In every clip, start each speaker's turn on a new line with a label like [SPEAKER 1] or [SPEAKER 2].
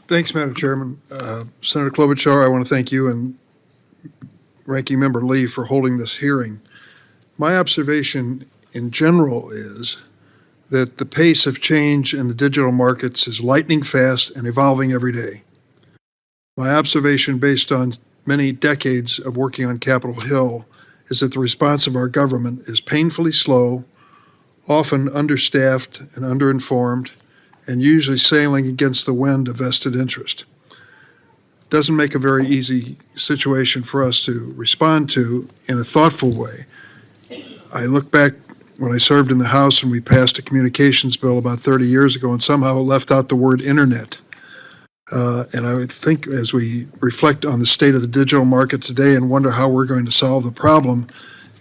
[SPEAKER 1] Thanks, Madam Chairman. Senator Klobuchar, I want to thank you and Ranking Member Lee for holding this hearing. My observation in general is that the pace of change in the digital markets is lightning fast and evolving every day. My observation, based on many decades of working on Capitol Hill, is that the response of our government is painfully slow, often understaffed and underinformed, and usually sailing against the wind of vested interest. Doesn't make a very easy situation for us to respond to in a thoughtful way. I look back when I served in the House and we passed a communications bill about 30 years ago and somehow left out the word internet. And I would think as we reflect on the state of the digital market today and wonder how we're going to solve the problem,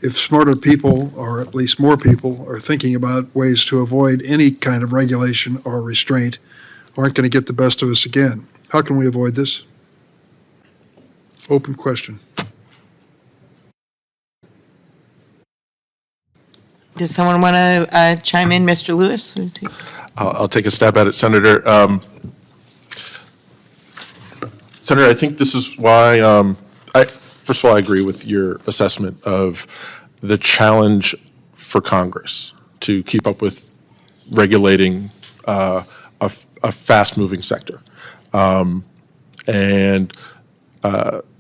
[SPEAKER 1] if smarter people, or at least more people, are thinking about ways to avoid any kind of regulation or restraint, aren't going to get the best of us again. How can we avoid this? Open question.
[SPEAKER 2] Does someone want to chime in? Mr. Lewis?
[SPEAKER 3] I'll take a stab at it, Senator. Senator, I think this is why, first of all, I agree with your assessment of the challenge for Congress to keep up with regulating a fast-moving sector.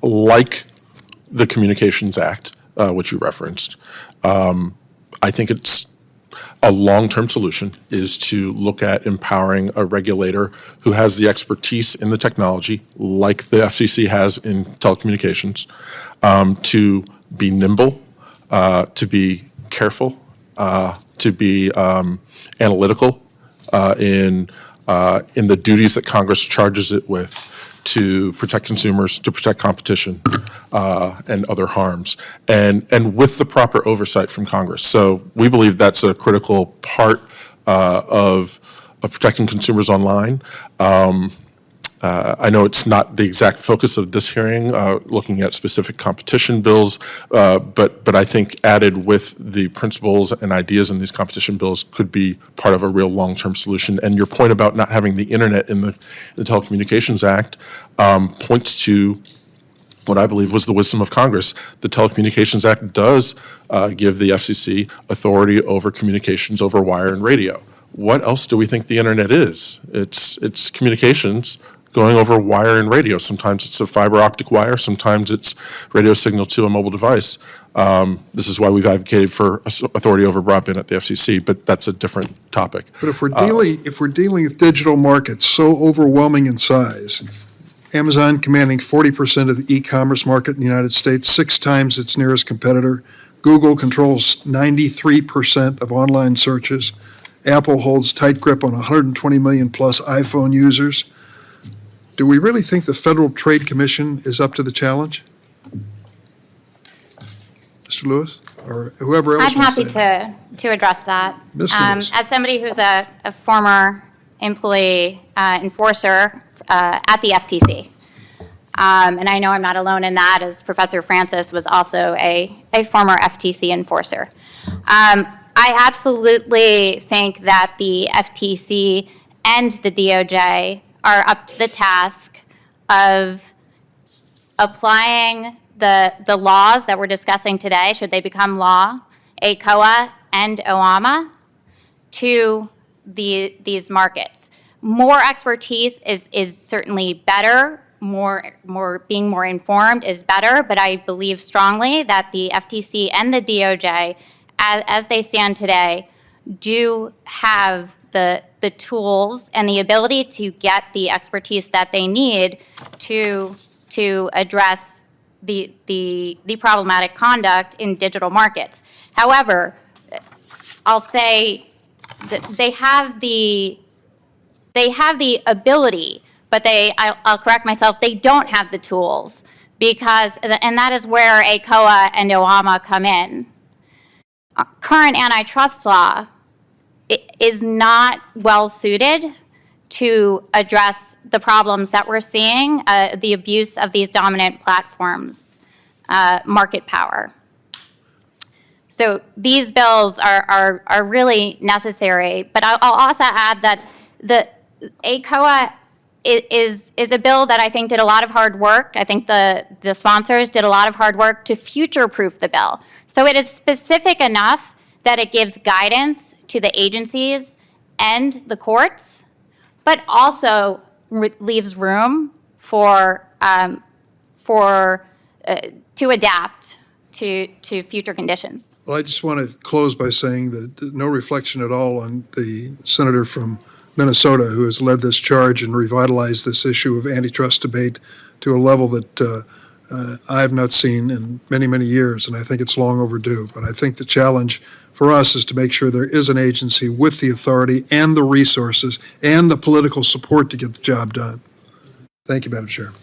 [SPEAKER 3] Like the Communications Act, which you referenced, I think it's a long-term solution is to look at empowering a regulator who has the expertise in the technology, like the FCC has in telecommunications, to be nimble, to be careful, to be analytical in the duties that Congress charges it with to protect consumers, to protect competition, and other harms, and with the proper oversight from Congress. So we believe that's a critical part of protecting consumers online. I know it's not the exact focus of this hearing, looking at specific competition bills, but I think added with the principles and ideas in these competition bills could be part of a real long-term solution. And your point about not having the internet in the Telecommunications Act points to what I believe was the wisdom of Congress. The Telecommunications Act does give the FCC authority over communications over wire and radio. What else do we think the internet is? It's communications going over wire and radio. Sometimes it's a fiber optic wire, sometimes it's radio signal to a mobile device. This is why we've advocated for authority over broadband at the FCC, but that's a different topic.
[SPEAKER 1] But if we're dealing with digital markets so overwhelming in size, Amazon commanding 40% of the e-commerce market in the United States, 6 times its nearest competitor. Google controls 93% of online searches. Apple holds tight grip on 120 million plus iPhone users. Do we really think the Federal Trade Commission is up to the challenge? Mr. Lewis, or whoever else?
[SPEAKER 4] I'm happy to address that. As somebody who's a former employee enforcer at the FTC, and I know I'm not alone in that, as Professor Francis was also a former FTC enforcer. I absolutely think that the FTC and the DOJ are up to the task of applying the laws that we're discussing today, should they become law, ACOA and OAMA, to these markets. More expertise is certainly better. Being more informed is better, but I believe strongly that the FTC and the DOJ, as they stand today, do have the tools and the ability to get the expertise that they need to address the problematic conduct in digital markets. However, I'll say that they have the ability, but I'll correct myself, they don't have the tools, because, and that is where ACOA and OAMA come in. Current antitrust law is not well suited to address the problems that we're seeing, the abuse of these dominant platforms, market power. So these bills are really necessary, but I'll also add that the ACOA is a bill that I think did a lot of hard work. I think the sponsors did a lot of hard work to future-proof the bill. So it is specific enough that it gives guidance to the agencies and the courts, but also leaves room for to adapt to future conditions.
[SPEAKER 1] Well, I just want to close by saying that no reflection at all on the senator from Minnesota who has led this charge and revitalized this issue of antitrust debate to a level that I have not seen in many, many years, and I think it's long overdue. But I think the challenge for us is to make sure there is an agency with the authority and the resources and the political support to get the job done. Thank you, Madam Chair.